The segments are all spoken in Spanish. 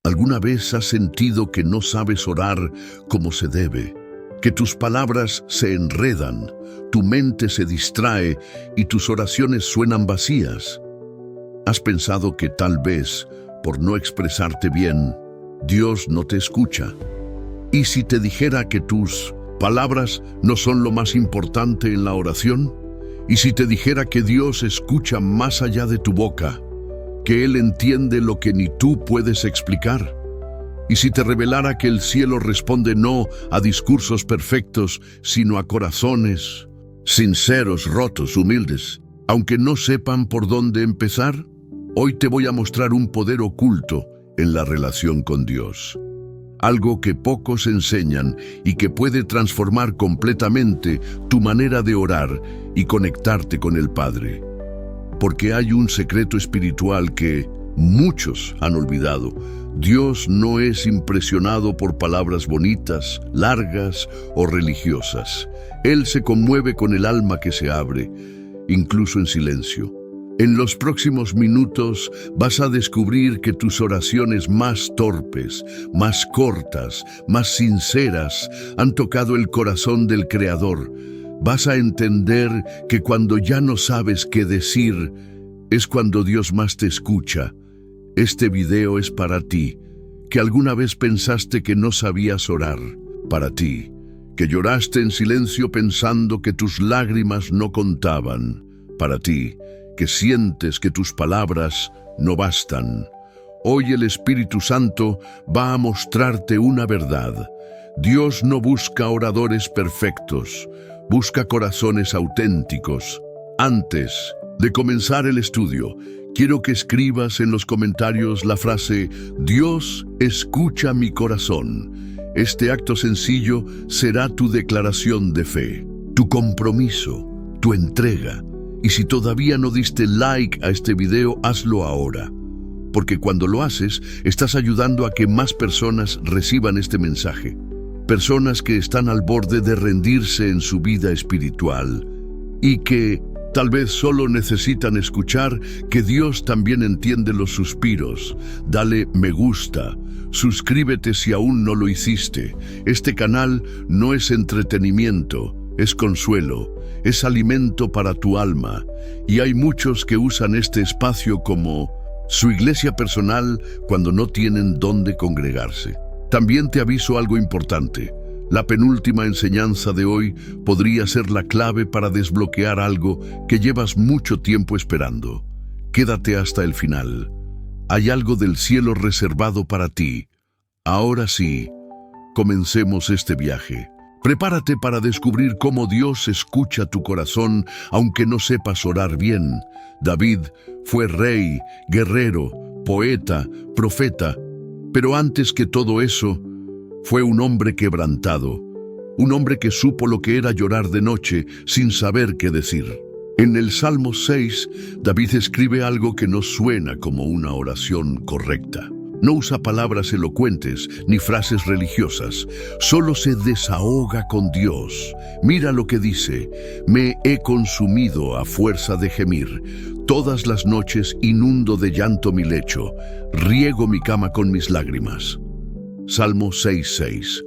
¿Alguna vez has sentido que no sabes orar como se debe? Que tus palabras se enredan, tu mente se distrae y tus oraciones suenan vacías. ¿Has pensado que tal vez, por no expresarte bien, Dios no te escucha? ¿Y si te dijera que tus palabras no son lo más importante en la oración? ¿Y si te dijera que Dios escucha más allá de tu boca? ¿Que Él entiende lo que ni tú puedes explicar? ¿Y si te revelara que el cielo responde no a discursos perfectos, sino a corazones sinceros, rotos, humildes, aunque no sepan por dónde empezar? Hoy te voy a mostrar un poder oculto en la relación con Dios. Algo que pocos enseñan y que puede transformar completamente tu manera de orar y conectarte con el Padre. Porque hay un secreto espiritual que muchos han olvidado. Dios no es impresionado por palabras bonitas, largas o religiosas. Él se conmueve con el alma que se abre, incluso en silencio. En los próximos minutos vas a descubrir que tus oraciones más torpes, más cortas, más sinceras han tocado el corazón del Creador. Vas a entender que cuando ya no sabes qué decir, es cuando Dios más te escucha. Este video es para ti, que alguna vez pensaste que no sabías orar. Para ti, que lloraste en silencio pensando que tus lágrimas no contaban. Para ti, que sientes que tus palabras no bastan. Hoy el Espíritu Santo va a mostrarte una verdad. Dios no busca oradores perfectos, busca corazones auténticos. Antes de comenzar el estudio, quiero que escribas en los comentarios la frase «Dios escucha mi corazón». Este acto sencillo será tu declaración de fe, tu compromiso, tu entrega. Y si todavía no diste like a este video, hazlo ahora. Porque cuando lo haces, estás ayudando a que más personas reciban este mensaje. Personas que están al borde de rendirse en su vida espiritual y que tal vez solo necesitan escuchar que Dios también entiende los suspiros. Dale me gusta, suscríbete si aún no lo hiciste. Este canal no es entretenimiento, es consuelo, es alimento para tu alma. Y hay muchos que usan este espacio como su iglesia personal cuando no tienen dónde congregarse. También te aviso algo importante. La penúltima enseñanza de hoy podría ser la clave para desbloquear algo que llevas mucho tiempo esperando. Quédate hasta el final. Hay algo del cielo reservado para ti. Ahora sí, comencemos este viaje. Prepárate para descubrir cómo Dios escucha tu corazón, aunque no sepas orar bien. David fue rey, guerrero, poeta, profeta, pero antes que todo eso, fue un hombre quebrantado, un hombre que supo lo que era llorar de noche sin saber qué decir. En el Salmo 6, David escribe algo que no suena como una oración correcta. No usa palabras elocuentes ni frases religiosas, solo se desahoga con Dios. Mira lo que dice: me he consumido a fuerza de gemir. Todas las noches inundo de llanto mi lecho, riego mi cama con mis lágrimas. Salmo 6:6.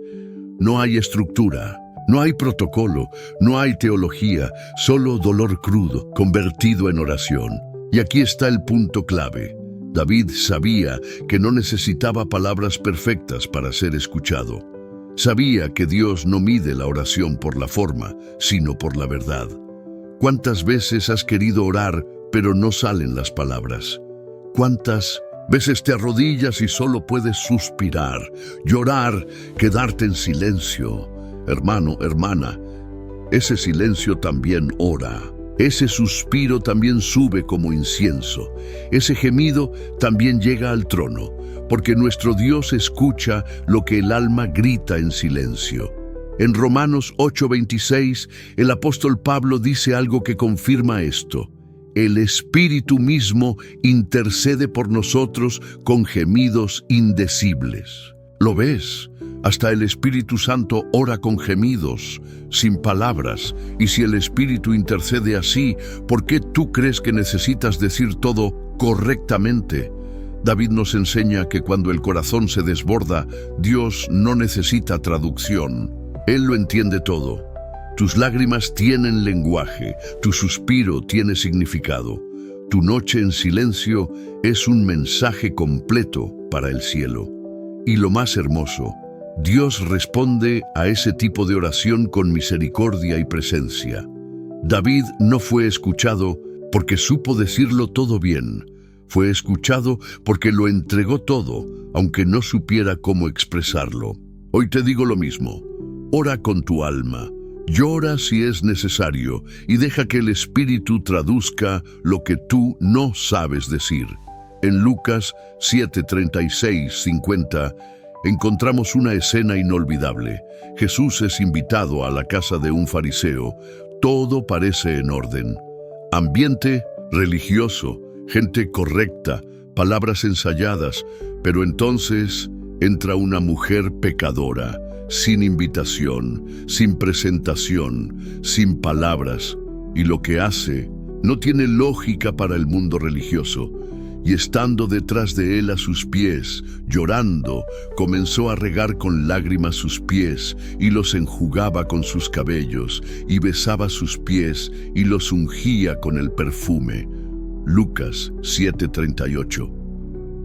No hay estructura, no hay protocolo, no hay teología, solo dolor crudo, convertido en oración. Y aquí está el punto clave. David sabía que no necesitaba palabras perfectas para ser escuchado. Sabía que Dios no mide la oración por la forma, sino por la verdad. ¿Cuántas veces has querido orar, pero no salen las palabras? ¿Cuántas veces te arrodillas y solo puedes suspirar, llorar, quedarte en silencio? Hermano, hermana, ese silencio también ora. Ese suspiro también sube como incienso. Ese gemido también llega al trono, porque nuestro Dios escucha lo que el alma grita en silencio. En Romanos 8:26, el apóstol Pablo dice algo que confirma esto. El Espíritu mismo intercede por nosotros con gemidos indecibles. ¿Lo ves? Hasta el Espíritu Santo ora con gemidos, sin palabras. Y si el Espíritu intercede así, ¿por qué tú crees que necesitas decir todo correctamente? David nos enseña que cuando el corazón se desborda, Dios no necesita traducción. Él lo entiende todo. Tus lágrimas tienen lenguaje, tu suspiro tiene significado. Tu noche en silencio es un mensaje completo para el cielo. Y lo más hermoso, Dios responde a ese tipo de oración con misericordia y presencia. David no fue escuchado porque supo decirlo todo bien. Fue escuchado porque lo entregó todo, aunque no supiera cómo expresarlo. Hoy te digo lo mismo. Ora con tu alma. Llora si es necesario y deja que el Espíritu traduzca lo que tú no sabes decir. En Lucas 7:36-50 encontramos una escena inolvidable. Jesús es invitado a la casa de un fariseo. Todo parece en orden. Ambiente religioso, gente correcta, palabras ensayadas, pero entonces entra una mujer pecadora, sin invitación, sin presentación, sin palabras, y lo que hace no tiene lógica para el mundo religioso. Y estando detrás de él a sus pies, llorando, comenzó a regar con lágrimas sus pies, y los enjugaba con sus cabellos, y besaba sus pies, y los ungía con el perfume. Lucas 7:38.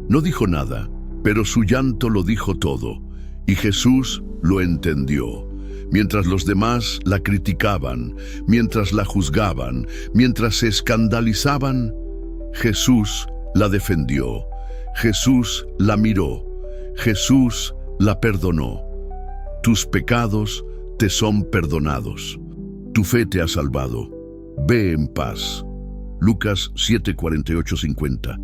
No dijo nada, pero su llanto lo dijo todo, y Jesús lo entendió. Mientras los demás la criticaban, mientras la juzgaban, mientras se escandalizaban, Jesús la defendió. Jesús la miró. Jesús la perdonó. Tus pecados te son perdonados. Tu fe te ha salvado. Ve en paz. Lucas 7:48-50.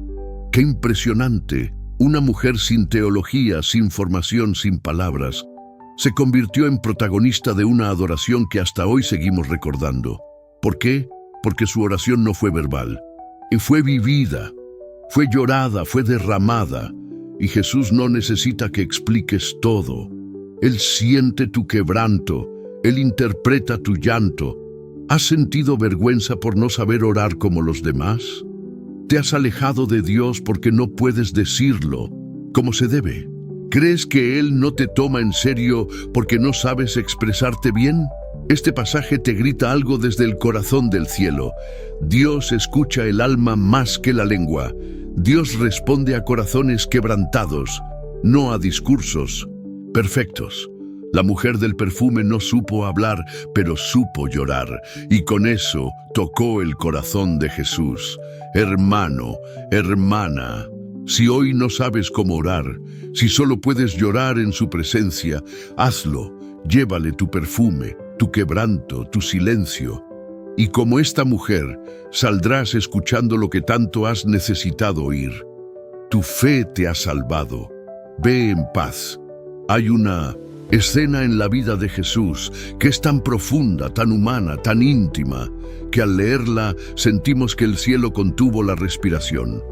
¡Qué impresionante! Una mujer sin teología, sin formación, sin palabras, se convirtió en protagonista de una adoración que hasta hoy seguimos recordando. ¿Por qué? Porque su oración no fue verbal, y fue vivida, fue llorada, fue derramada, y Jesús no necesita que expliques todo. Él siente tu quebranto, Él interpreta tu llanto. ¿Has sentido vergüenza por no saber orar como los demás? ¿Te has alejado de Dios porque no puedes decirlo como se debe? ¿Crees que Él no te toma en serio porque no sabes expresarte bien? Este pasaje te grita algo desde el corazón del cielo. Dios escucha el alma más que la lengua. Dios responde a corazones quebrantados, no a discursos perfectos. La mujer del perfume no supo hablar, pero supo llorar, y con eso tocó el corazón de Jesús. Hermano, hermana, si hoy no sabes cómo orar, si solo puedes llorar en su presencia, hazlo. Llévale tu perfume, tu quebranto, tu silencio. Y como esta mujer, saldrás escuchando lo que tanto has necesitado oír. Tu fe te ha salvado. Ve en paz. Hay una escena en la vida de Jesús que es tan profunda, tan humana, tan íntima, que al leerla sentimos que el cielo contuvo la respiración.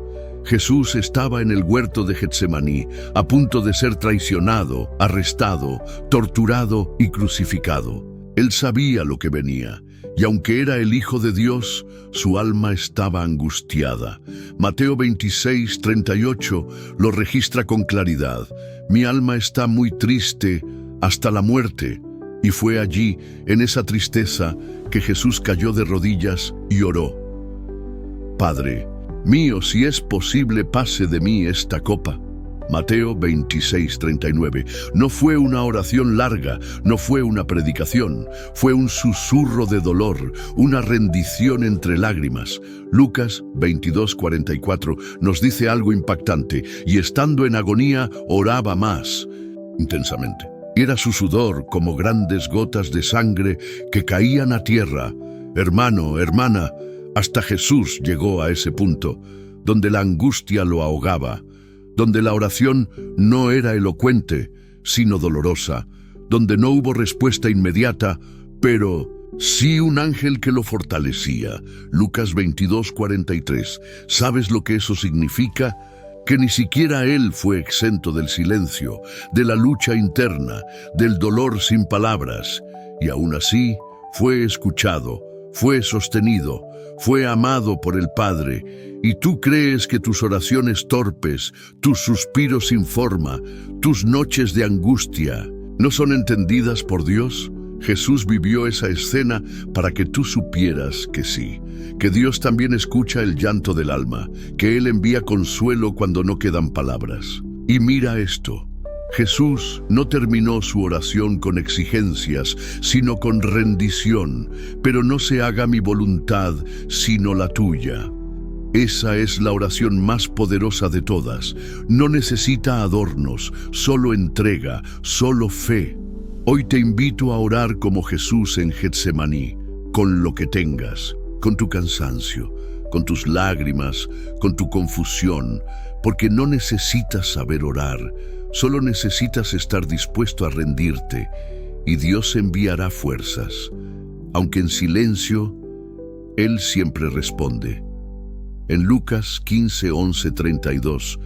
Jesús estaba en el huerto de Getsemaní, a punto de ser traicionado, arrestado, torturado y crucificado. Él sabía lo que venía, y aunque era el Hijo de Dios, su alma estaba angustiada. Mateo 26:38 lo registra con claridad. Mi alma está muy triste hasta la muerte. Y fue allí, en esa tristeza, que Jesús cayó de rodillas y oró. Padre mío, si es posible, pase de mí esta copa. Mateo 26:39. No fue una oración larga, no fue una predicación, fue un susurro de dolor, una rendición entre lágrimas. Lucas 22:44 nos dice algo impactante, y estando en agonía, oraba más intensamente. Era su sudor como grandes gotas de sangre que caían a tierra. Hermano, hermana, hasta Jesús llegó a ese punto, donde la angustia lo ahogaba, donde la oración no era elocuente, sino dolorosa, donde no hubo respuesta inmediata, pero sí un ángel que lo fortalecía. Lucas 22:43. ¿Sabes lo que eso significa? Que ni siquiera él fue exento del silencio, de la lucha interna, del dolor sin palabras, y aún así fue escuchado, fue sostenido, fue amado por el Padre, y tú crees que tus oraciones torpes, tus suspiros sin forma, tus noches de angustia, ¿no son entendidas por Dios? Jesús vivió esa escena para que tú supieras que sí, que Dios también escucha el llanto del alma, que Él envía consuelo cuando no quedan palabras. Y mira esto, Jesús no terminó su oración con exigencias, sino con rendición, pero no se haga mi voluntad, sino la tuya. Esa es la oración más poderosa de todas. No necesita adornos, solo entrega, solo fe. Hoy te invito a orar como Jesús en Getsemaní, con lo que tengas, con tu cansancio, con tus lágrimas, con tu confusión, porque no necesitas saber orar, solo necesitas estar dispuesto a rendirte, y Dios enviará fuerzas. Aunque en silencio, Él siempre responde. En Lucas 15, 11, 32,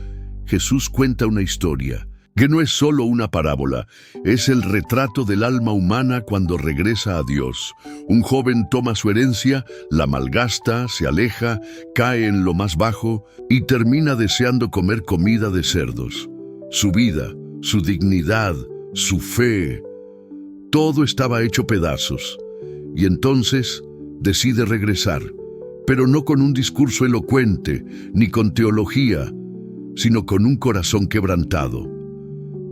Jesús cuenta una historia que no es solo una parábola, es el retrato del alma humana cuando regresa a Dios. Un joven toma su herencia, la malgasta, se aleja, cae en lo más bajo y termina deseando comer comida de cerdos. Su vida, su dignidad, su fe, todo estaba hecho pedazos. Y entonces decide regresar, pero no con un discurso elocuente, ni con teología, sino con un corazón quebrantado.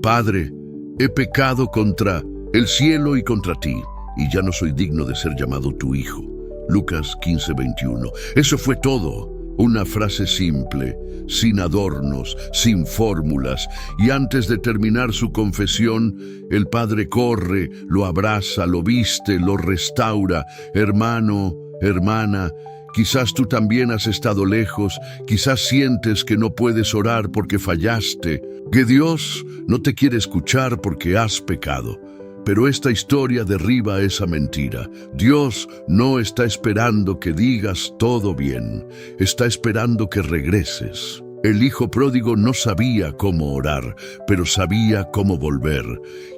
Padre, he pecado contra el cielo y contra ti, y ya no soy digno de ser llamado tu hijo. Lucas 15, 21. Eso fue todo. Una frase simple, sin adornos, sin fórmulas, y antes de terminar su confesión, el padre corre, lo abraza, lo viste, lo restaura. Hermano, hermana, quizás tú también has estado lejos, quizás sientes que no puedes orar porque fallaste, que Dios no te quiere escuchar porque has pecado. Pero esta historia derriba esa mentira. Dios no está esperando que digas todo bien, está esperando que regreses. El hijo pródigo no sabía cómo orar, pero sabía cómo volver,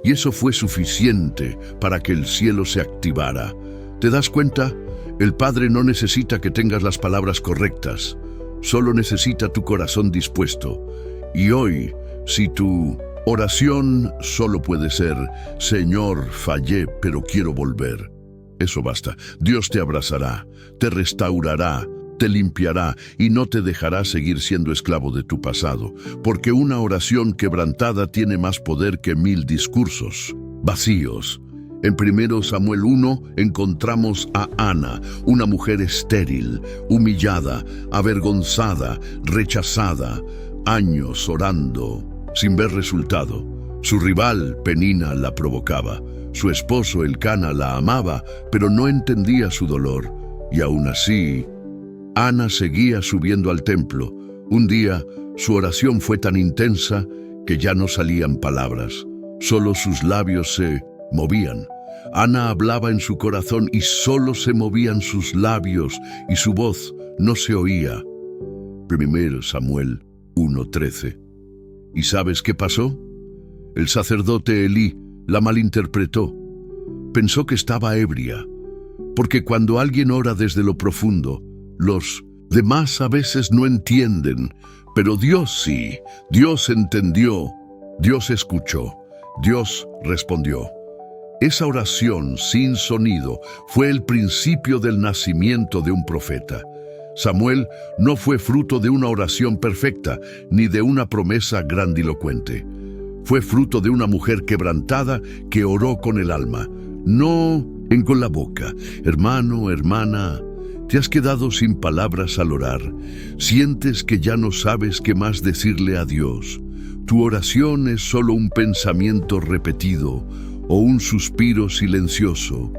y eso fue suficiente para que el cielo se activara. ¿Te das cuenta? El Padre no necesita que tengas las palabras correctas, solo necesita tu corazón dispuesto. Y hoy, si tu oración solo puede ser, Señor, fallé, pero quiero volver, eso basta. Dios te abrazará, te restaurará, te limpiará y no te dejará seguir siendo esclavo de tu pasado, porque una oración quebrantada tiene más poder que 1000 discursos vacíos. En 1 Samuel 1 encontramos a Ana, una mujer estéril, humillada, avergonzada, rechazada, años orando sin ver resultado. Su rival, Penina, la provocaba. Su esposo, Elcana, la amaba, pero no entendía su dolor. Y aún así, Ana seguía subiendo al templo. Un día, su oración fue tan intensa que ya no salían palabras. Solo sus labios se movían. Ana hablaba en su corazón y solo se movían sus labios y su voz no se oía. 1 Samuel 1:13. ¿Y sabes qué pasó? El sacerdote Elí la malinterpretó. Pensó que estaba ebria, porque cuando alguien ora desde lo profundo, los demás a veces no entienden, pero Dios sí. Dios entendió, Dios escuchó, Dios respondió. Esa oración sin sonido fue el principio del nacimiento de un profeta. Samuel no fue fruto de una oración perfecta, ni de una promesa grandilocuente. Fue fruto de una mujer quebrantada que oró con el alma, no con la boca. Hermano, hermana, ¿te has quedado sin palabras al orar? ¿Sientes que ya no sabes qué más decirle a Dios? ¿Tu oración es solo un pensamiento repetido o un suspiro silencioso?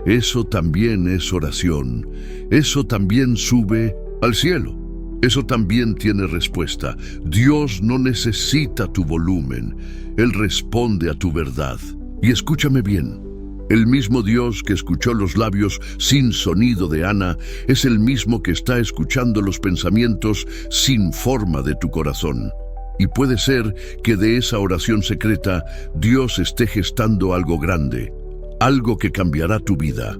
Eso también es oración. Eso también sube al cielo. Eso también tiene respuesta. Dios no necesita tu volumen. Él responde a tu verdad. Y escúchame bien. El mismo Dios que escuchó los labios sin sonido de Ana es el mismo que está escuchando los pensamientos sin forma de tu corazón. Y puede ser que de esa oración secreta Dios esté gestando algo grande, algo que cambiará tu vida,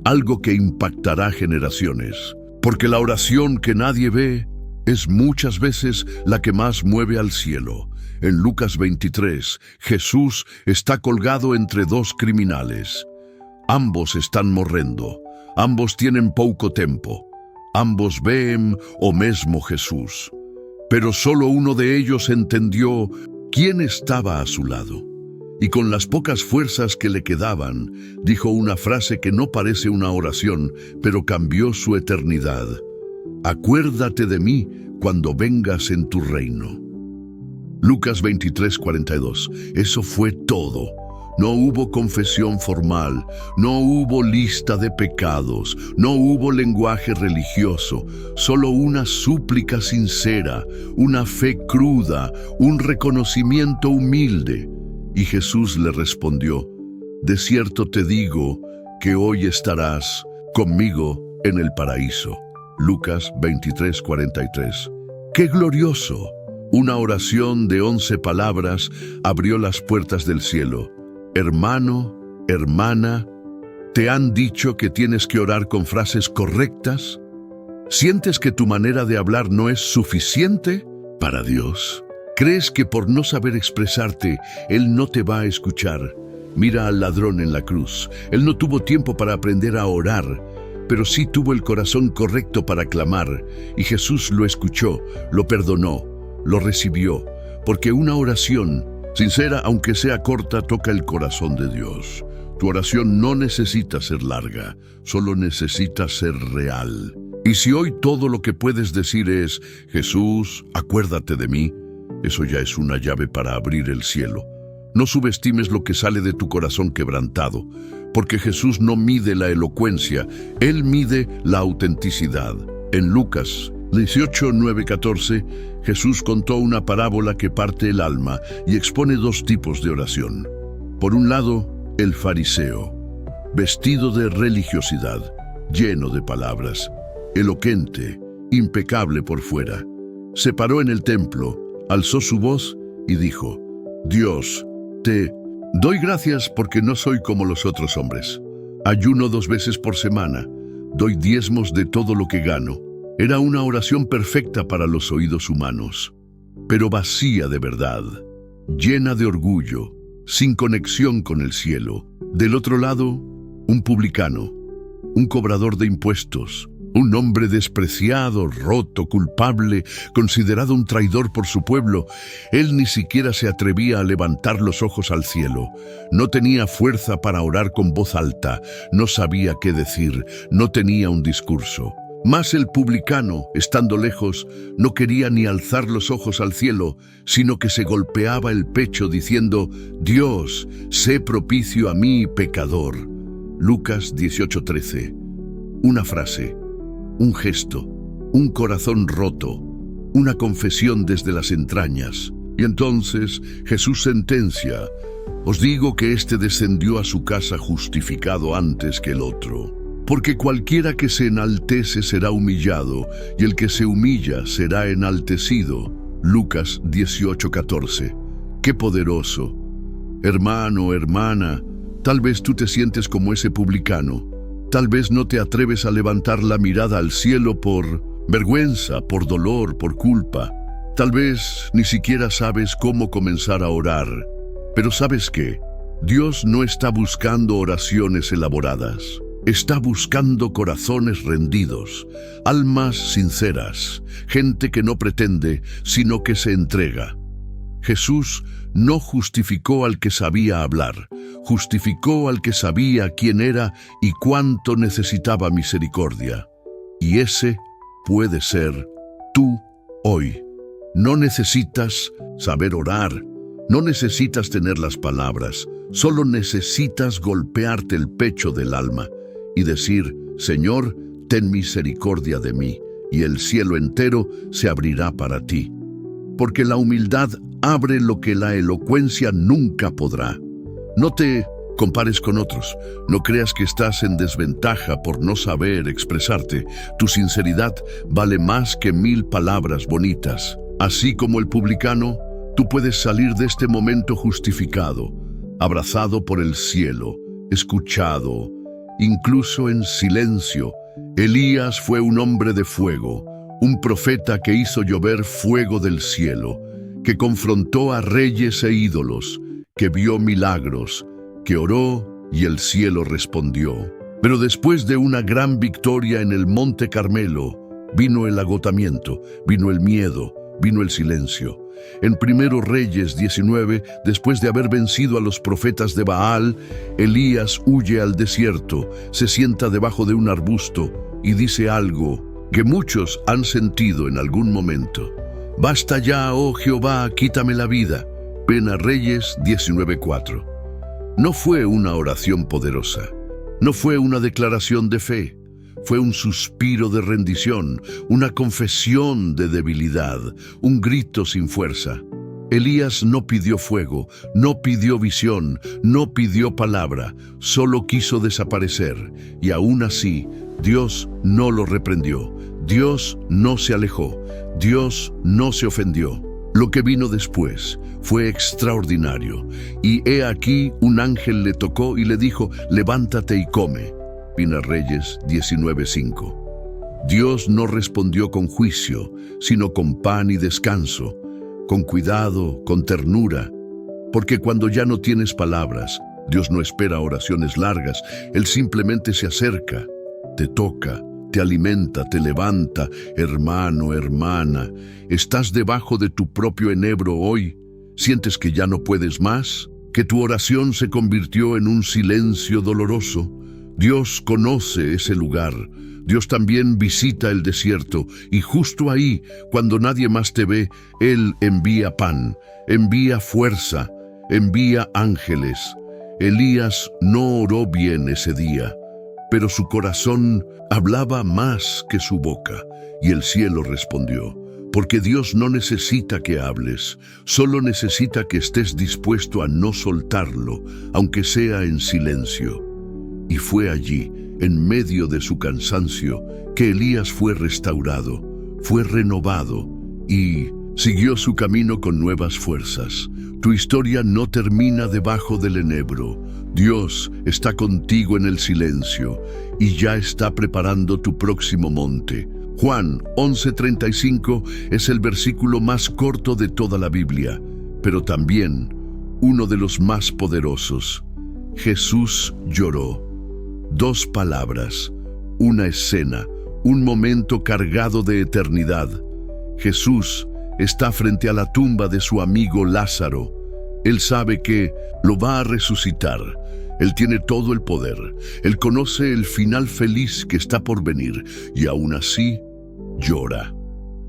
algo que impactará generaciones. Porque la oración que nadie ve es muchas veces la que más mueve al cielo. En Lucas 23, Jesús está colgado entre dos criminales. Ambos están morrendo, ambos tienen pouco tempo, ambos ven o mesmo Jesús. Pero solo uno de ellos entendió quién estaba a su lado. Y con las pocas fuerzas que le quedaban, dijo una frase que no parece una oración, pero cambió su eternidad. Acuérdate de mí cuando vengas en tu reino. Lucas 23:42. Eso fue todo. No hubo confesión formal, no hubo lista de pecados, no hubo lenguaje religioso, solo una súplica sincera, una fe cruda, un reconocimiento humilde. Y Jesús le respondió: de cierto te digo que hoy estarás conmigo en el paraíso. Lucas 23:43. ¡Qué glorioso! Una oración de 11 palabras abrió las puertas del cielo. Hermano, hermana, ¿te han dicho que tienes que orar con frases correctas? ¿Sientes que tu manera de hablar no es suficiente para Dios? ¿Crees que por no saber expresarte, Él no te va a escuchar? Mira al ladrón en la cruz. Él no tuvo tiempo para aprender a orar, pero sí tuvo el corazón correcto para clamar, y Jesús lo escuchó, lo perdonó, lo recibió, porque una oración sincera, aunque sea corta, toca el corazón de Dios. Tu oración no necesita ser larga, solo necesita ser real. Y si hoy todo lo que puedes decir es: Jesús, acuérdate de mí, eso ya es una llave para abrir el cielo. No subestimes lo que sale de tu corazón quebrantado, porque Jesús no mide la elocuencia, Él mide la autenticidad. En Lucas 18:9-14, Jesús contó una parábola que parte el alma y expone dos tipos de oración. Por un lado, el fariseo, vestido de religiosidad, lleno de palabras, elocuente, impecable por fuera, se paró en el templo, alzó su voz y dijo: Dios, te doy gracias porque no soy como los otros hombres. Ayuno 2 veces por semana, doy diezmos de todo lo que gano. Era una oración perfecta para los oídos humanos, pero vacía de verdad, llena de orgullo, sin conexión con el cielo. Del otro lado, un publicano, un cobrador de impuestos, un hombre despreciado, roto, culpable, considerado un traidor por su pueblo. Él ni siquiera se atrevía a levantar los ojos al cielo. No tenía fuerza para orar con voz alta, no sabía qué decir, no tenía un discurso. Mas el publicano, estando lejos, no quería ni alzar los ojos al cielo, sino que se golpeaba el pecho diciendo: Dios, sé propicio a mí, pecador. Lucas 18:13. Una frase, un gesto, un corazón roto, una confesión desde las entrañas. Y entonces Jesús sentencia: os digo que éste descendió a su casa justificado antes que el otro. Porque cualquiera que se enaltece será humillado, y el que se humilla será enaltecido. Lucas 18:14. ¡Qué poderoso! Hermano, hermana, tal vez tú te sientes como ese publicano. Tal vez no te atreves a levantar la mirada al cielo por vergüenza, por dolor, por culpa. Tal vez ni siquiera sabes cómo comenzar a orar. Pero ¿sabes qué? Dios no está buscando oraciones elaboradas. Está buscando corazones rendidos, almas sinceras, gente que no pretende, sino que se entrega. Jesús no justificó al que sabía hablar, justificó al que sabía quién era y cuánto necesitaba misericordia. Y ese puede ser tú hoy. No necesitas saber orar, no necesitas tener las palabras, solo necesitas golpearte el pecho del alma y decir: Señor, ten misericordia de mí, y el cielo entero se abrirá para ti. Porque la humildad abre lo que la elocuencia nunca podrá. No te compares con otros, no creas que estás en desventaja por no saber expresarte. Tu sinceridad vale más que 1000 palabras bonitas. Así como el publicano, tú puedes salir de este momento justificado, abrazado por el cielo, escuchado incluso en silencio. Elías fue un hombre de fuego, un profeta que hizo llover fuego del cielo, que confrontó a reyes e ídolos, que vio milagros, que oró y el cielo respondió. Pero después de una gran victoria en el Monte Carmelo, vino el agotamiento, vino el miedo, vino el silencio. En 1 Reyes 19, después de haber vencido a los profetas de Baal, Elías huye al desierto, se sienta debajo de un arbusto y dice algo que muchos han sentido en algún momento. Basta ya, oh Jehová, quítame la vida. Reyes 19:4. No fue una oración poderosa, no fue una declaración de fe. Fue un suspiro de rendición, una confesión de debilidad, un grito sin fuerza. Elías no pidió fuego, no pidió visión, no pidió palabra, solo quiso desaparecer. Y aún así, Dios no lo reprendió, Dios no se alejó, Dios no se ofendió. Lo que vino después fue extraordinario. Y he aquí un ángel le tocó y le dijo: levántate y come. Reyes 19:5. Dios no respondió con juicio, sino con pan y descanso, con cuidado, con ternura. Porque cuando ya no tienes palabras, Dios no espera oraciones largas, Él simplemente se acerca, te toca, te alimenta, te levanta. Hermano, hermana, ¿estás debajo de tu propio enebro hoy? ¿Sientes que ya no puedes más? ¿Que tu oración se convirtió en un silencio doloroso? Dios conoce ese lugar. Dios también visita el desierto y justo ahí, cuando nadie más te ve, Él envía pan, envía fuerza, envía ángeles. Elías no oró bien ese día, pero su corazón hablaba más que su boca y el cielo respondió. Porque Dios no necesita que hables, solo necesita que estés dispuesto a no soltarlo, aunque sea en silencio. Y fue allí, en medio de su cansancio, que Elías fue restaurado, fue renovado y siguió su camino con nuevas fuerzas. Tu historia no termina debajo del enebro. Dios está contigo en el silencio y ya está preparando tu próximo monte. Juan 11:35 es el versículo más corto de toda la Biblia, pero también uno de los más poderosos. Jesús lloró. 2 palabras, una escena, un momento cargado de eternidad. Jesús está frente a la tumba de su amigo Lázaro. Él sabe que lo va a resucitar. Él tiene todo el poder. Él conoce el final feliz que está por venir y aún así llora.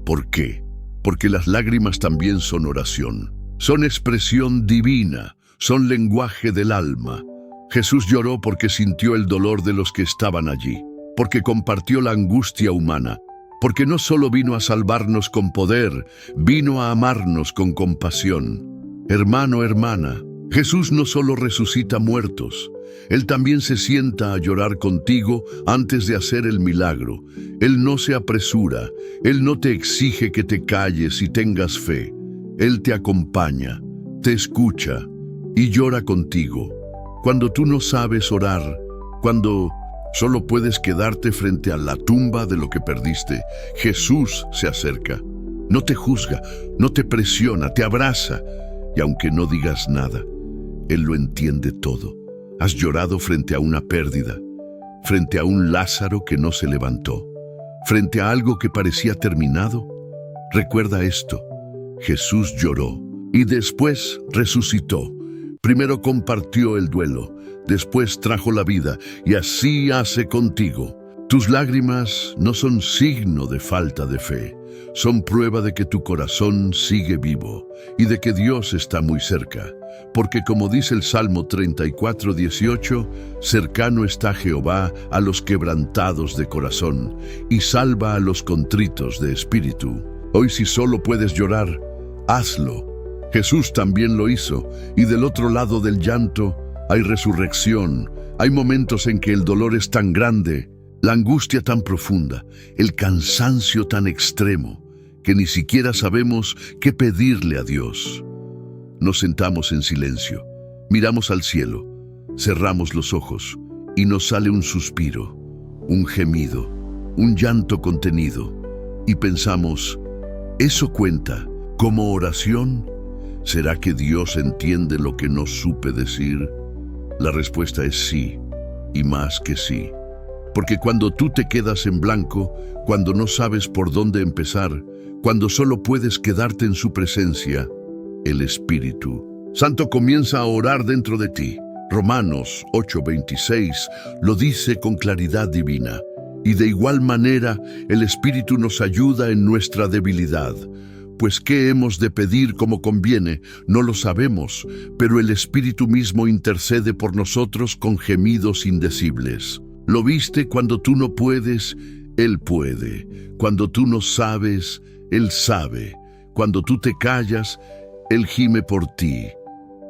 ¿Por qué? Porque las lágrimas también son oración. Son expresión divina, son lenguaje del alma. Jesús lloró porque sintió el dolor de los que estaban allí, porque compartió la angustia humana, porque no solo vino a salvarnos con poder, vino a amarnos con compasión. Hermano, hermana, Jesús no solo resucita muertos, Él también se sienta a llorar contigo antes de hacer el milagro. Él no se apresura, Él no te exige que te calles y tengas fe. Él te acompaña, te escucha y llora contigo. Cuando tú no sabes orar, cuando solo puedes quedarte frente a la tumba de lo que perdiste, Jesús se acerca. No te juzga, no te presiona, te abraza. Y aunque no digas nada, Él lo entiende todo. Has llorado frente a una pérdida, frente a un Lázaro que no se levantó, frente a algo que parecía terminado. Recuerda esto: Jesús lloró y después resucitó. Primero compartió el duelo, después trajo la vida, y así hace contigo. Tus lágrimas no son signo de falta de fe, son prueba de que tu corazón sigue vivo y de que Dios está muy cerca. Porque como dice el Salmo 34:18, cercano está Jehová a los quebrantados de corazón y salva a los contritos de espíritu. Hoy, si solo puedes llorar, hazlo. Jesús también lo hizo, y del otro lado del llanto hay resurrección. Hay momentos en que el dolor es tan grande, la angustia tan profunda, el cansancio tan extremo, que ni siquiera sabemos qué pedirle a Dios. Nos sentamos en silencio, miramos al cielo, cerramos los ojos y nos sale un suspiro, un gemido, un llanto contenido, y pensamos, ¿eso cuenta como oración? ¿Será que Dios entiende lo que no supe decir? La respuesta es sí, y más que sí. Porque cuando tú te quedas en blanco, cuando no sabes por dónde empezar, cuando solo puedes quedarte en su presencia, el Espíritu Santo comienza a orar dentro de ti. Romanos 8:26 lo dice con claridad divina. Y de igual manera, el Espíritu nos ayuda en nuestra debilidad. Pues qué hemos de pedir como conviene, no lo sabemos, pero el Espíritu mismo intercede por nosotros con gemidos indecibles. ¿Lo viste? Cuando tú no puedes, Él puede. Cuando tú no sabes, Él sabe. Cuando tú te callas, Él gime por ti.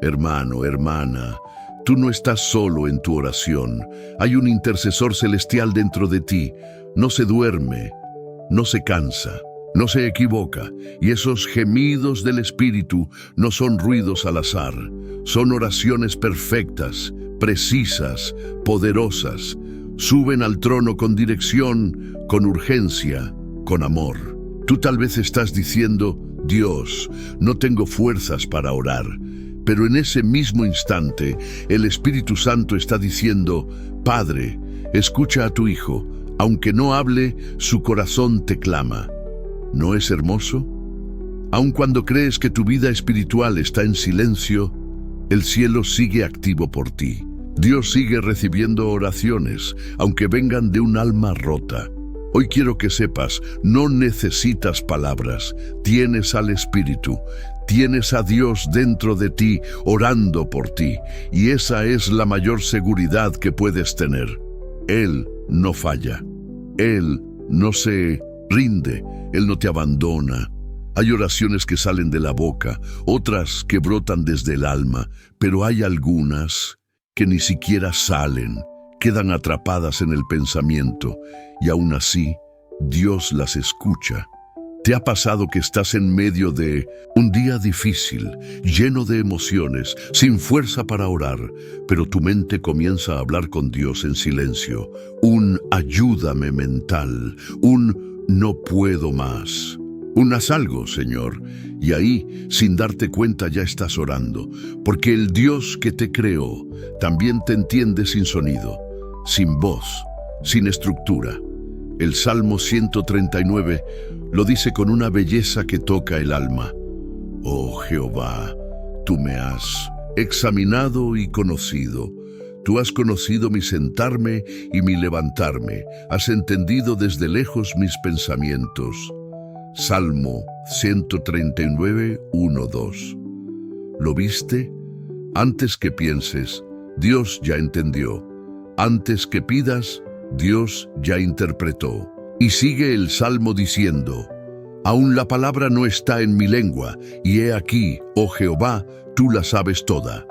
Hermano, hermana, tú no estás solo en tu oración. Hay un intercesor celestial dentro de ti. No se duerme, no se cansa, no se equivoca. Y esos gemidos del Espíritu no son ruidos al azar. Son oraciones perfectas, precisas, poderosas. Suben al trono con dirección, con urgencia, con amor. Tú tal vez estás diciendo, Dios, no tengo fuerzas para orar. Pero en ese mismo instante, el Espíritu Santo está diciendo, Padre, escucha a tu Hijo, aunque no hable, su corazón te clama. ¿No es hermoso? Aun cuando crees que tu vida espiritual está en silencio, el cielo sigue activo por ti. Dios sigue recibiendo oraciones, aunque vengan de un alma rota. Hoy quiero que sepas, no necesitas palabras, tienes al Espíritu. Tienes a Dios dentro de ti, orando por ti, y esa es la mayor seguridad que puedes tener. Él no falla. Él no se rinde. Él no te abandona. Hay oraciones que salen de la boca, otras que brotan desde el alma, pero hay algunas que ni siquiera salen, quedan atrapadas en el pensamiento, y aún así, Dios las escucha. ¿Te ha pasado que estás en medio de un día difícil, lleno de emociones, sin fuerza para orar, pero tu mente comienza a hablar con Dios en silencio? Un ayúdame mental, un no puedo más. Un haz algo, Señor, y ahí, sin darte cuenta, ya estás orando, porque el Dios que te creó también te entiende sin sonido, sin voz, sin estructura. El Salmo 139 lo dice con una belleza que toca el alma. Oh Jehová, tú me has examinado y conocido. Tú has conocido mi sentarme y mi levantarme. Has entendido desde lejos mis pensamientos. Salmo 139, 1, 2. ¿Lo viste? Antes que pienses, Dios ya entendió. Antes que pidas, Dios ya interpretó. Y sigue el Salmo diciendo, aún la palabra no está en mi lengua, y he aquí, oh Jehová, tú la sabes toda.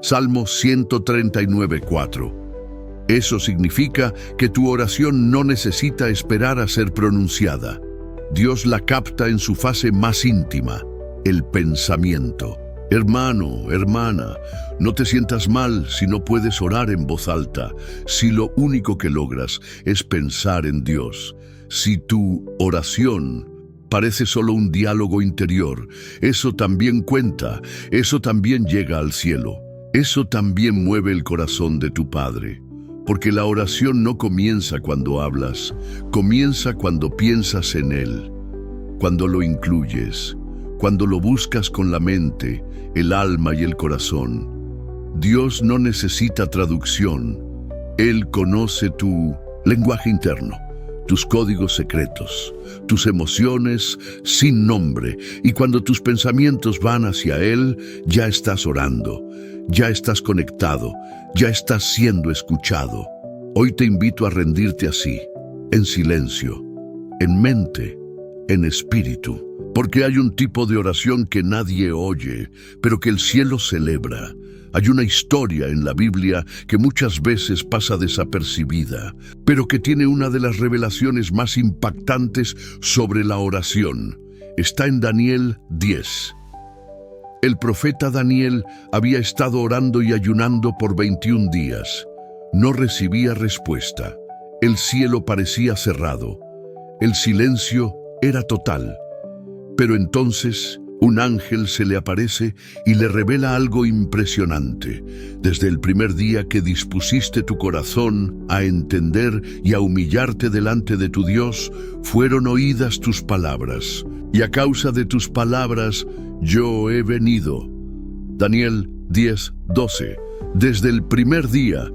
Salmo 139, 4. Eso significa que tu oración no necesita esperar a ser pronunciada. Dios la capta en su fase más íntima, el pensamiento. Hermano, hermana, no te sientas mal si no puedes orar en voz alta, si lo único que logras es pensar en Dios. Si tu oración parece solo un diálogo interior, eso también cuenta, eso también llega al cielo, eso también mueve el corazón de tu Padre. Porque la oración no comienza cuando hablas, comienza cuando piensas en Él, cuando lo incluyes, cuando lo buscas con la mente, el alma y el corazón. Dios no necesita traducción. Él conoce tu lenguaje interno, tus códigos secretos, tus emociones sin nombre. Y cuando tus pensamientos van hacia Él, ya estás orando, ya estás conectado, ya estás siendo escuchado. Hoy te invito a rendirte así, en silencio, en mente, en espíritu. Porque hay un tipo de oración que nadie oye, pero que el cielo celebra. Hay una historia en la Biblia que muchas veces pasa desapercibida, pero que tiene una de las revelaciones más impactantes sobre la oración. Está en Daniel 10. El profeta Daniel había estado orando y ayunando por 21 días. No recibía respuesta. El cielo parecía cerrado. El silencio era total. Pero entonces un ángel se le aparece y le revela algo impresionante. Desde el primer día que dispusiste tu corazón a entender y a humillarte delante de tu Dios, fueron oídas tus palabras. Y a causa de tus palabras, yo he venido. Daniel 10:12. Desde el primer día.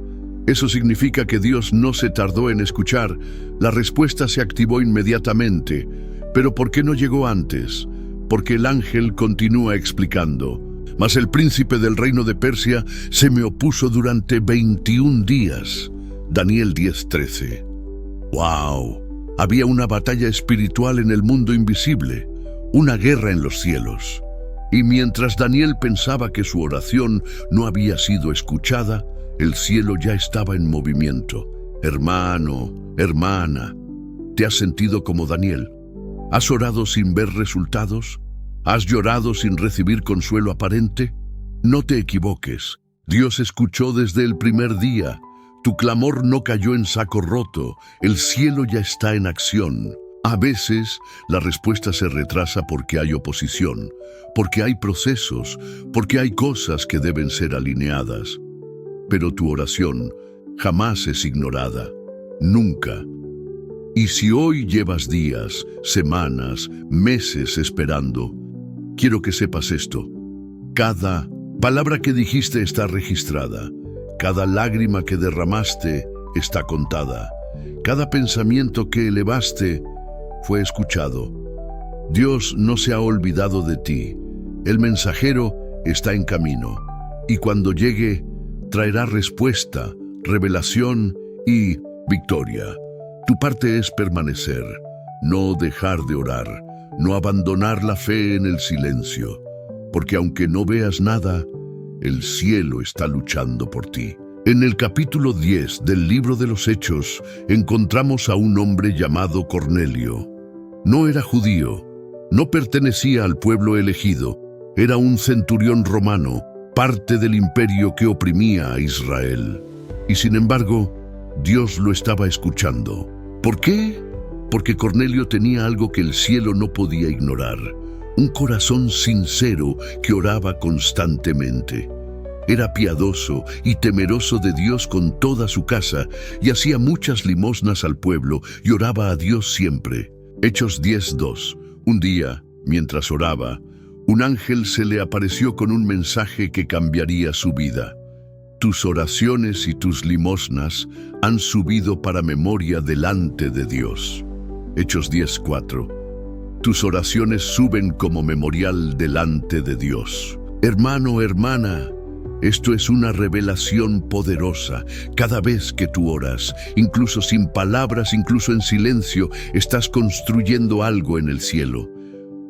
Eso significa que Dios no se tardó en escuchar. La respuesta se activó inmediatamente. ¿Pero por qué no llegó antes? Porque el ángel continúa explicando. Mas el príncipe del reino de Persia se me opuso durante 21 días. Daniel 10:13. ¡Wow! Había una batalla espiritual en el mundo invisible, una guerra en los cielos. Y mientras Daniel pensaba que su oración no había sido escuchada, el cielo ya estaba en movimiento. Hermano, hermana, ¿te has sentido como Daniel? ¿Has orado sin ver resultados? ¿Has llorado sin recibir consuelo aparente? No te equivoques. Dios escuchó desde el primer día. Tu clamor no cayó en saco roto. El cielo ya está en acción. A veces, la respuesta se retrasa porque hay oposición, porque hay procesos, porque hay cosas que deben ser alineadas. Pero tu oración jamás es ignorada. Nunca. Y si hoy llevas días, semanas, meses esperando, quiero que sepas esto. Cada palabra que dijiste está registrada. Cada lágrima que derramaste está contada. Cada pensamiento que elevaste fue escuchado. Dios no se ha olvidado de ti. El mensajero está en camino. Y cuando llegue, traerá respuesta, revelación y victoria. Tu parte es permanecer, no dejar de orar, no abandonar la fe en el silencio, porque aunque no veas nada, el cielo está luchando por ti. En el capítulo 10 del libro de los Hechos encontramos a un hombre llamado Cornelio. No era judío, no pertenecía al pueblo elegido, era un centurión romano, parte del imperio que oprimía a Israel. Y sin embargo, Dios lo estaba escuchando. ¿Por qué? Porque Cornelio tenía algo que el cielo no podía ignorar, un corazón sincero que oraba constantemente. Era piadoso y temeroso de Dios con toda su casa y hacía muchas limosnas al pueblo y oraba a Dios siempre. Hechos 10:2. Un día, mientras oraba, un ángel se le apareció con un mensaje que cambiaría su vida. Tus oraciones y tus limosnas han subido para memoria delante de Dios. Hechos 10:4. Tus oraciones suben como memorial delante de Dios. Hermano, hermana, esto es una revelación poderosa. Cada vez que tú oras, incluso sin palabras, incluso en silencio, estás construyendo algo en el cielo.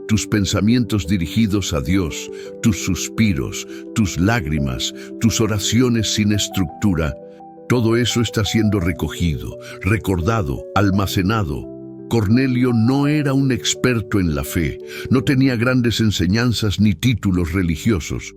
Tus pensamientos dirigidos a Dios, tus suspiros, tus lágrimas, tus oraciones sin estructura, todo eso está siendo recogido, recordado, almacenado. Cornelio no era un experto en la fe, no tenía grandes enseñanzas ni títulos religiosos,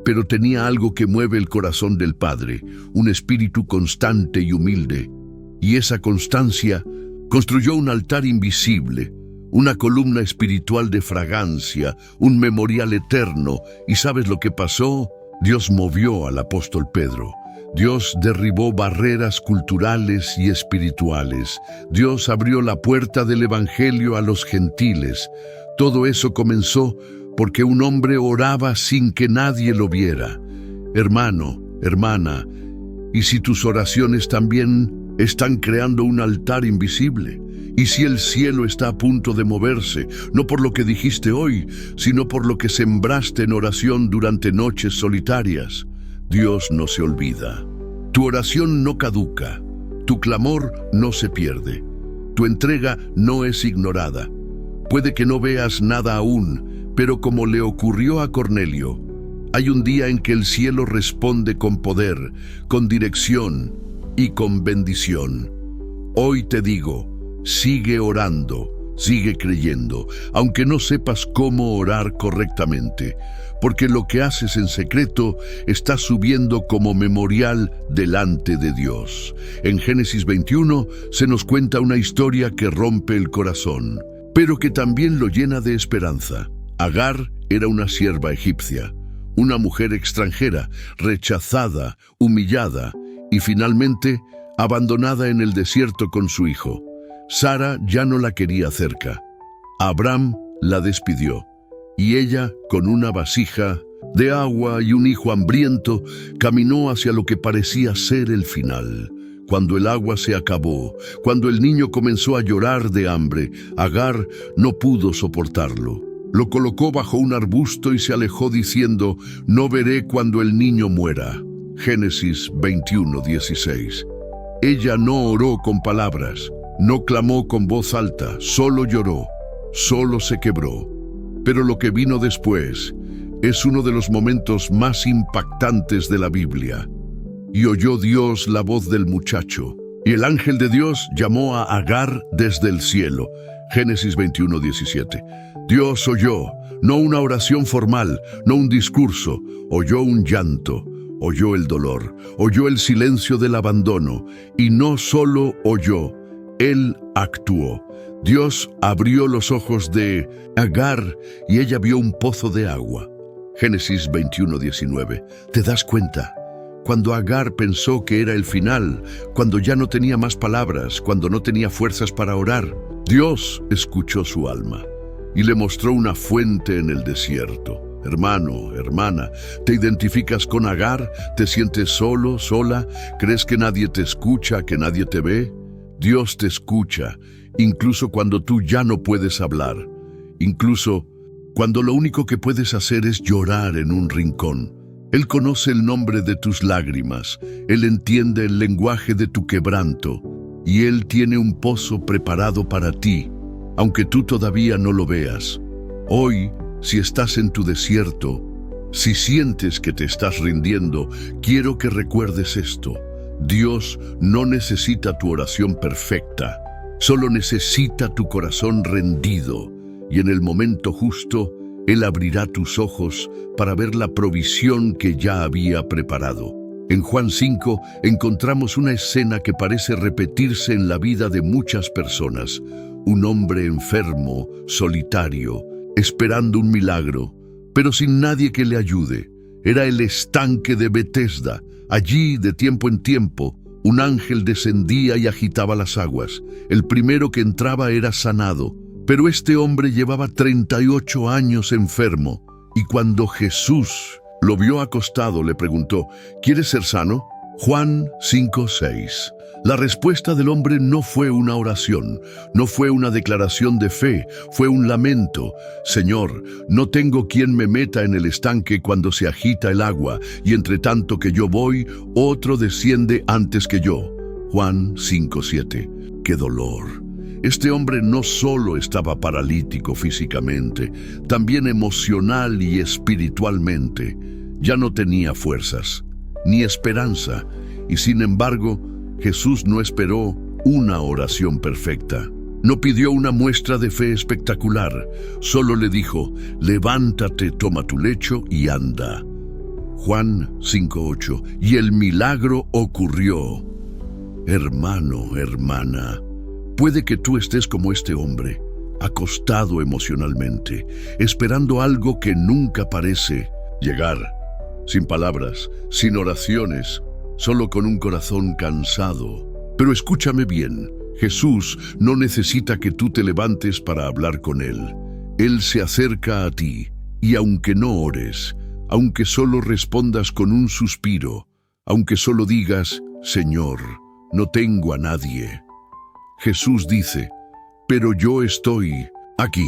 pero tenía algo que mueve el corazón del Padre, un espíritu constante y humilde. Y esa constancia construyó un altar invisible, una columna espiritual de fragancia, un memorial eterno. ¿Y sabes lo que pasó? Dios movió al apóstol Pedro. Dios derribó barreras culturales y espirituales. Dios abrió la puerta del evangelio a los gentiles. Todo eso comenzó porque un hombre oraba sin que nadie lo viera. Hermano, hermana, ¿y si tus oraciones también están creando un altar invisible? ¿Y si el cielo está a punto de moverse, no por lo que dijiste hoy, sino por lo que sembraste en oración durante noches solitarias? Dios no se olvida. Tu oración no caduca. Tu clamor no se pierde. Tu entrega no es ignorada. Puede que no veas nada aún, pero como le ocurrió a Cornelio, hay un día en que el cielo responde con poder, con dirección y con bendición. Hoy te digo, sigue orando, sigue creyendo, aunque no sepas cómo orar correctamente, porque lo que haces en secreto está subiendo como memorial delante de Dios. En Génesis 21 se nos cuenta una historia que rompe el corazón, pero que también lo llena de esperanza. Agar era una sierva egipcia, una mujer extranjera, rechazada, humillada y finalmente abandonada en el desierto con su hijo. Sara ya no la quería cerca. Abraham la despidió y ella, con una vasija de agua y un hijo hambriento, caminó hacia lo que parecía ser el final. Cuando el agua se acabó, cuando el niño comenzó a llorar de hambre, Agar no pudo soportarlo. Lo colocó bajo un arbusto y se alejó diciendo: «No veré cuando el niño muera». Génesis 21:16. Ella no oró con palabras, no clamó con voz alta, solo lloró, solo se quebró. Pero lo que vino después es uno de los momentos más impactantes de la Biblia. Y oyó Dios la voz del muchacho, y el ángel de Dios llamó a Agar desde el cielo. Génesis 21:17. Dios oyó, no una oración formal, no un discurso, oyó un llanto, oyó el dolor, oyó el silencio del abandono, y no solo oyó, Él actuó. Dios abrió los ojos de Agar y ella vio un pozo de agua. Génesis 21:19. ¿Te das cuenta? Cuando Agar pensó que era el final, cuando ya no tenía más palabras, cuando no tenía fuerzas para orar, Dios escuchó su alma y le mostró una fuente en el desierto. Hermano, hermana, ¿te identificas con Agar? ¿Te sientes solo, sola? ¿Crees que nadie te escucha, que nadie te ve? Dios te escucha, incluso cuando tú ya no puedes hablar, incluso cuando lo único que puedes hacer es llorar en un rincón. Él conoce el nombre de tus lágrimas, Él entiende el lenguaje de tu quebranto, y Él tiene un pozo preparado para ti, aunque tú todavía no lo veas. Hoy, si estás en tu desierto, si sientes que te estás rindiendo, quiero que recuerdes esto. Dios no necesita tu oración perfecta, solo necesita tu corazón rendido, y en el momento justo, Él abrirá tus ojos para ver la provisión que ya había preparado. En Juan 5 encontramos una escena que parece repetirse en la vida de muchas personas. Un hombre enfermo, solitario, esperando un milagro, pero sin nadie que le ayude. Era el estanque de Betesda. Allí, de tiempo en tiempo, un ángel descendía y agitaba las aguas. El primero que entraba era sanado, pero este hombre llevaba 38 años enfermo, y cuando Jesús lo vio acostado, le preguntó: ¿quieres ser sano? Juan 5:6. La respuesta del hombre no fue una oración, no fue una declaración de fe, fue un lamento. Señor, no tengo quien me meta en el estanque cuando se agita el agua, y entre tanto que yo voy, otro desciende antes que yo. Juan 5:7. ¡Qué dolor! Este hombre no solo estaba paralítico físicamente, también emocional y espiritualmente. Ya no tenía fuerzas, ni esperanza, y sin embargo, Jesús no esperó una oración perfecta. No pidió una muestra de fe espectacular, solo le dijo: levántate, toma tu lecho y anda. Juan 5:8. Y el milagro ocurrió. Hermano, hermana, puede que tú estés como este hombre, acostado emocionalmente, esperando algo que nunca parece llegar, sin palabras, sin oraciones, solo con un corazón cansado. Pero escúchame bien, Jesús no necesita que tú te levantes para hablar con Él. Él se acerca a ti, y aunque no ores, aunque solo respondas con un suspiro, aunque solo digas: Señor, no tengo a nadie, Jesús dice: pero yo estoy aquí.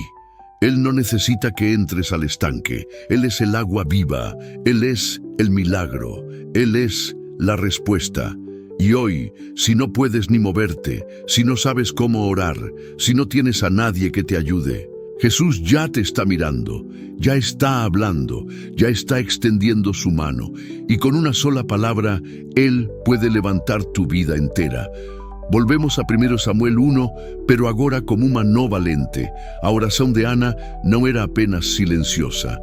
Él no necesita que entres al estanque. Él es el agua viva, Él es el milagro, Él es la respuesta. Y hoy, si no puedes ni moverte, si no sabes cómo orar, si no tienes a nadie que te ayude, Jesús ya te está mirando, ya está hablando, ya está extendiendo su mano, y con una sola palabra, Él puede levantar tu vida entera. Volvemos a 1 Samuel 1, pero agora como uma nova lente. A oração de Ana não era apenas silenciosa,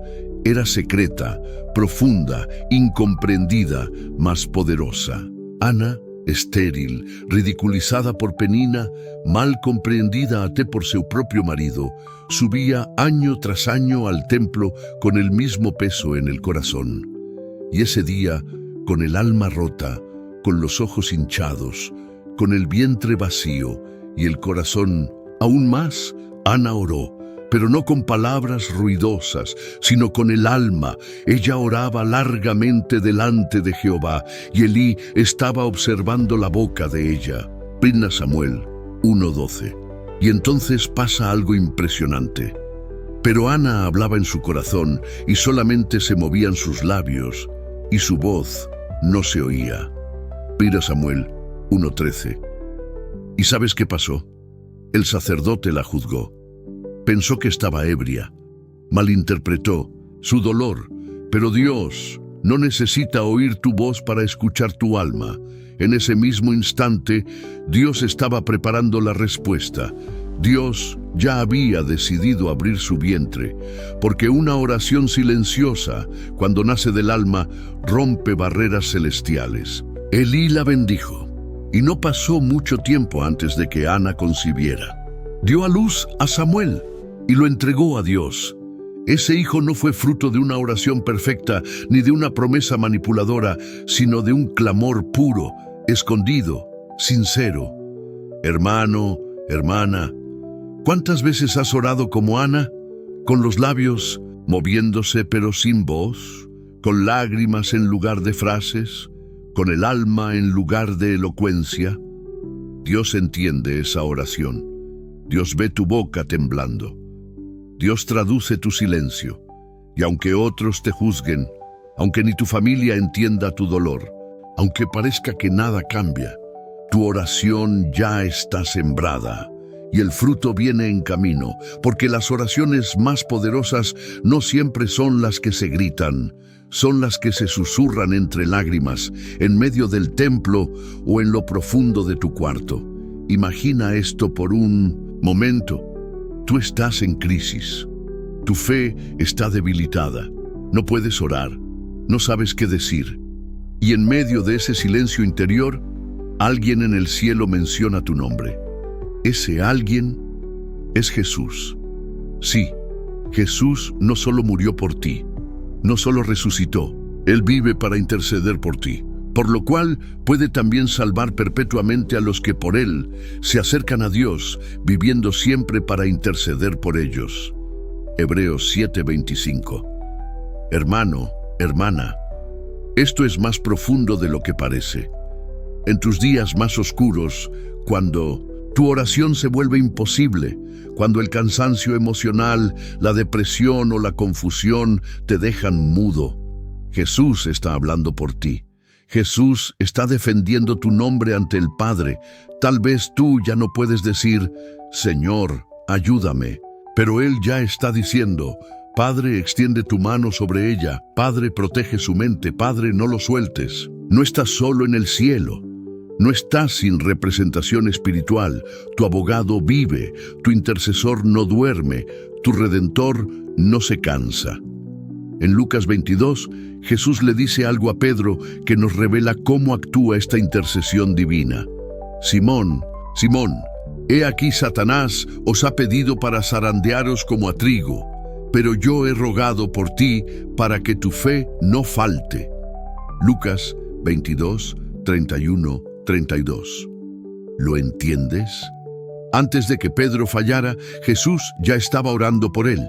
Era secreta, profunda, incomprendida, mas poderosa. Ana, estéril, ridiculizada por Penina, mal comprendida até por seu propio marido, subía año tras año al templo con el mismo peso en el corazón. Y ese día, con el alma rota, con los ojos hinchados, con el vientre vacío y el corazón aún más, Ana oró, pero no con palabras ruidosas, sino con el alma. Ella oraba largamente delante de Jehová, y Elí estaba observando la boca de ella. 1 Samuel 1:12. Y entonces pasa algo impresionante. Pero Ana hablaba en su corazón, y solamente se movían sus labios, y su voz no se oía. 1 Samuel 1:13. ¿Y sabes qué pasó? El sacerdote la juzgó. Pensó que estaba ebria. Malinterpretó su dolor. Pero Dios no necesita oír tu voz para escuchar tu alma. En ese mismo instante, Dios estaba preparando la respuesta. Dios ya había decidido abrir su vientre, porque una oración silenciosa, cuando nace del alma, rompe barreras celestiales. Elí la bendijo, y no pasó mucho tiempo antes de que Ana concibiera. Dio a luz a Samuel y lo entregó a Dios. Ese hijo no fue fruto de una oración perfecta ni de una promesa manipuladora, sino de un clamor puro, escondido, sincero. Hermano, hermana, ¿cuántas veces has orado como Ana? Con los labios moviéndose pero sin voz, con lágrimas en lugar de frases, con el alma en lugar de elocuencia. Dios entiende esa oración. Dios ve tu boca temblando. Dios traduce tu silencio. Y aunque otros te juzguen, aunque ni tu familia entienda tu dolor, aunque parezca que nada cambia, tu oración ya está sembrada y el fruto viene en camino, porque las oraciones más poderosas no siempre son las que se gritan, son las que se susurran entre lágrimas, en medio del templo o en lo profundo de tu cuarto. Imagina esto por un momento. Tú estás en crisis. Tu fe está debilitada. No puedes orar. No sabes qué decir. Y en medio de ese silencio interior, alguien en el cielo menciona tu nombre. Ese alguien es Jesús. Sí, Jesús no solo murió por ti, no solo resucitó, Él vive para interceder por ti, por lo cual puede también salvar perpetuamente a los que por Él se acercan a Dios, viviendo siempre para interceder por ellos. Hebreos 7:25. Hermano, hermana, esto es más profundo de lo que parece. En tus días más oscuros, cuando tu oración se vuelve imposible, cuando el cansancio emocional, la depresión o la confusión te dejan mudo, Jesús está hablando por ti. Jesús está defendiendo tu nombre ante el Padre. Tal vez tú ya no puedes decir, Señor, ayúdame, pero Él ya está diciendo, Padre, extiende tu mano sobre ella. Padre, protege su mente. Padre, no lo sueltes. No estás solo en el cielo. No estás sin representación espiritual. Tu abogado vive. Tu intercesor no duerme. Tu redentor no se cansa. En Lucas 22, Jesús le dice algo a Pedro que nos revela cómo actúa esta intercesión divina. Simón, Simón, he aquí Satanás os ha pedido para zarandearos como a trigo, pero yo he rogado por ti para que tu fe no falte. Lucas 22, 31, 32. ¿Lo entiendes? Antes de que Pedro fallara, Jesús ya estaba orando por él.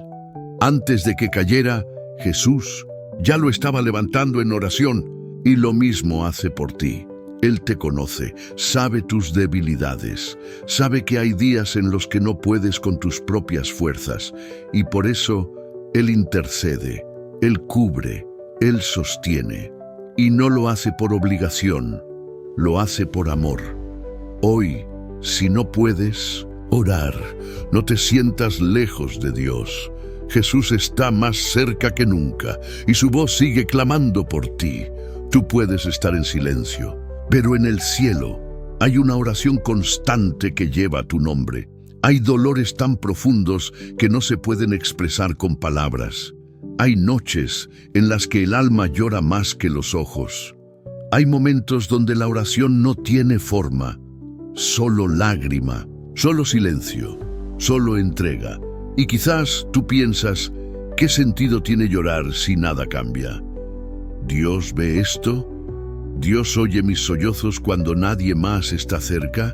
Antes de que cayera, Jesús ya lo estaba levantando en oración, y lo mismo hace por ti. Él te conoce, sabe tus debilidades, sabe que hay días en los que no puedes con tus propias fuerzas, y por eso Él intercede, Él cubre, Él sostiene, y no lo hace por obligación, lo hace por amor. Hoy, si no puedes orar, no te sientas lejos de Dios. Jesús está más cerca que nunca y su voz sigue clamando por ti. Tú puedes estar en silencio, pero en el cielo hay una oración constante que lleva tu nombre. Hay dolores tan profundos que no se pueden expresar con palabras. Hay noches en las que el alma llora más que los ojos. Hay momentos donde la oración no tiene forma, solo lágrima, solo silencio, solo entrega. Y quizás tú piensas, ¿qué sentido tiene llorar si nada cambia? ¿Dios ve esto? ¿Dios oye mis sollozos cuando nadie más está cerca?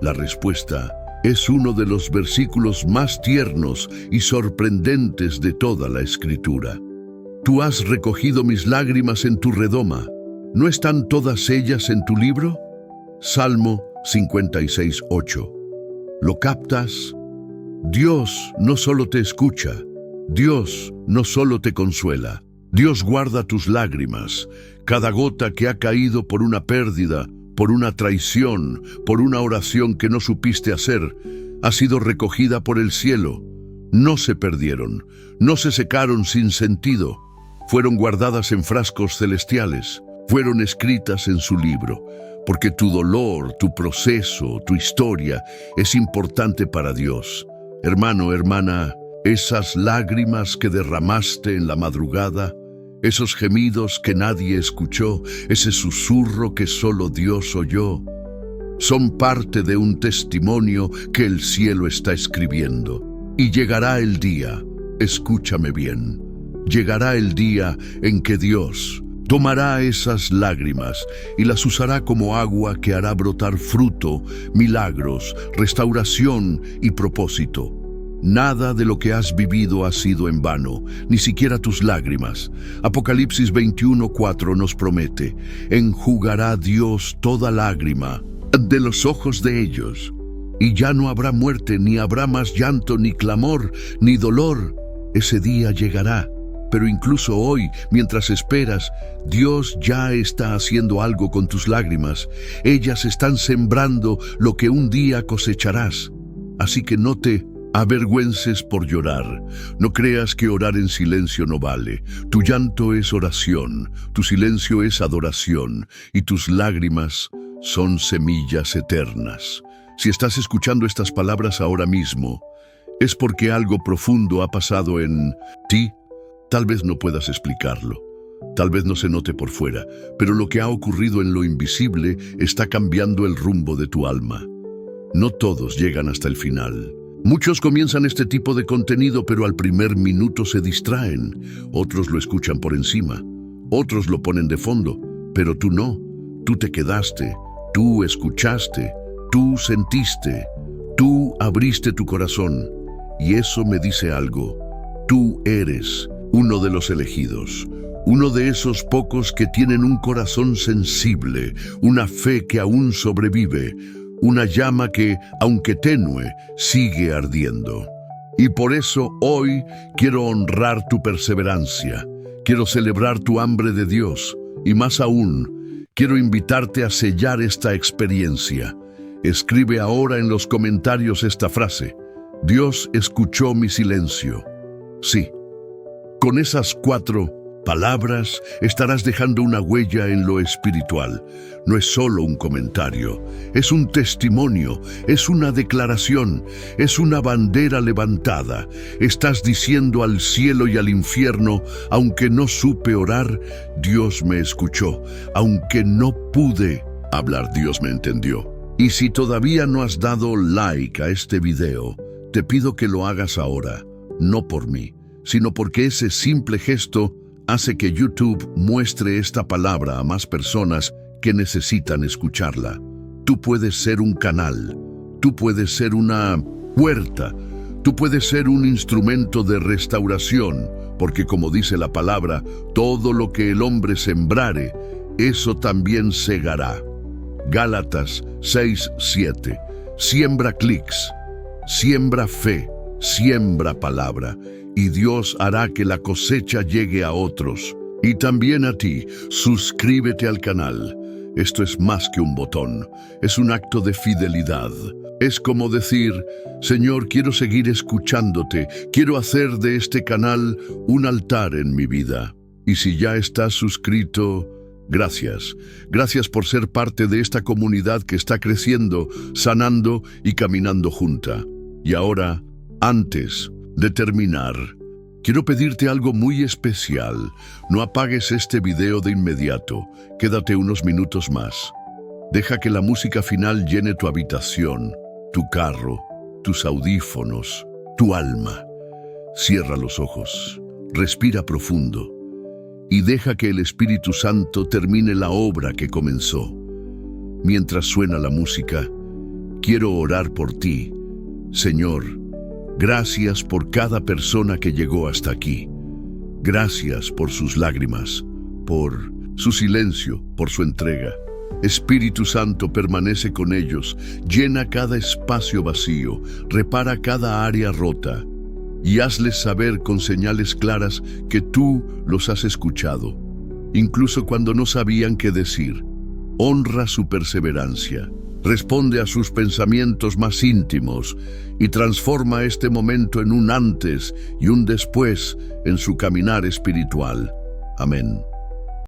La respuesta es uno de los versículos más tiernos y sorprendentes de toda la Escritura. Tú has recogido mis lágrimas en tu redoma. ¿No están todas ellas en tu libro? Salmo 56:8. ¿Lo captas? Dios no solo te escucha, Dios no solo te consuela, Dios guarda tus lágrimas, cada gota que ha caído por una pérdida, por una traición, por una oración que no supiste hacer, ha sido recogida por el cielo. No se perdieron, no se secaron sin sentido, fueron guardadas en frascos celestiales, fueron escritas en su libro, porque tu dolor, tu proceso, tu historia es importante para Dios. Hermano, hermana, esas lágrimas que derramaste en la madrugada, esos gemidos que nadie escuchó, ese susurro que solo Dios oyó, son parte de un testimonio que el cielo está escribiendo. Y llegará el día, escúchame bien, llegará el día en que Dios tomará esas lágrimas y las usará como agua que hará brotar fruto, milagros, restauración y propósito. Nada de lo que has vivido ha sido en vano, ni siquiera tus lágrimas. Apocalipsis 21:4 nos promete, enjugará Dios toda lágrima de los ojos de ellos, y ya no habrá muerte, ni habrá más llanto, ni clamor, ni dolor. Ese día llegará. Pero incluso hoy, mientras esperas, Dios ya está haciendo algo con tus lágrimas. Ellas están sembrando lo que un día cosecharás. Así que no te avergüences por llorar. No creas que orar en silencio no vale. Tu llanto es oración, tu silencio es adoración, y tus lágrimas son semillas eternas. Si estás escuchando estas palabras ahora mismo, es porque algo profundo ha pasado en ti. Tal vez no puedas explicarlo, tal vez no se note por fuera, pero lo que ha ocurrido en lo invisible está cambiando el rumbo de tu alma. No todos llegan hasta el final. Muchos comienzan este tipo de contenido, pero al primer minuto se distraen. Otros lo escuchan por encima, otros lo ponen de fondo, pero tú no. Tú te quedaste, tú escuchaste, tú sentiste, tú abriste tu corazón. Y eso me dice algo. Tú eres uno de los elegidos, uno de esos pocos que tienen un corazón sensible, una fe que aún sobrevive, una llama que, aunque tenue, sigue ardiendo. Y por eso hoy quiero honrar tu perseverancia, quiero celebrar tu hambre de Dios, y más aún, quiero invitarte a sellar esta experiencia. Escribe ahora en los comentarios esta frase: Dios escuchó mi silencio. Sí. Con esas 4 palabras estarás dejando una huella en lo espiritual. No es solo un comentario, es un testimonio, es una declaración, es una bandera levantada. Estás diciendo al cielo y al infierno, aunque no supe orar, Dios me escuchó. Aunque no pude hablar, Dios me entendió. Y si todavía no has dado like a este video, te pido que lo hagas ahora, no por mí, sino porque ese simple gesto hace que YouTube muestre esta palabra a más personas que necesitan escucharla. Tú puedes ser un canal, tú puedes ser una puerta, tú puedes ser un instrumento de restauración, porque como dice la palabra, todo lo que el hombre sembrare, eso también segará. Gálatas 6:7. Siembra clics, siembra fe, siembra palabra, y Dios hará que la cosecha llegue a otros. Y también a ti, suscríbete al canal. Esto es más que un botón, es un acto de fidelidad. Es como decir, Señor, quiero seguir escuchándote, quiero hacer de este canal un altar en mi vida. Y si ya estás suscrito, gracias. Gracias por ser parte de esta comunidad que está creciendo, sanando y caminando junta. Y ahora, antes de terminar, Quiero pedirte algo muy especial. No apagues este video de inmediato. Quédate unos minutos más. Deja que la música final llene tu habitación, tu carro, tus audífonos, tu alma. Cierra los ojos, respira profundo y deja que el Espíritu Santo termine la obra que comenzó. Mientras suena la música, quiero orar por ti. Señor, gracias por cada persona que llegó hasta aquí. Gracias por sus lágrimas, por su silencio, por su entrega. Espíritu Santo, permanece con ellos, llena cada espacio vacío, repara cada área rota y hazles saber con señales claras que tú los has escuchado, incluso cuando no sabían qué decir. Honra su perseverancia, responde a sus pensamientos más íntimos y transforma este momento en un antes y un después en su caminar espiritual. Amén.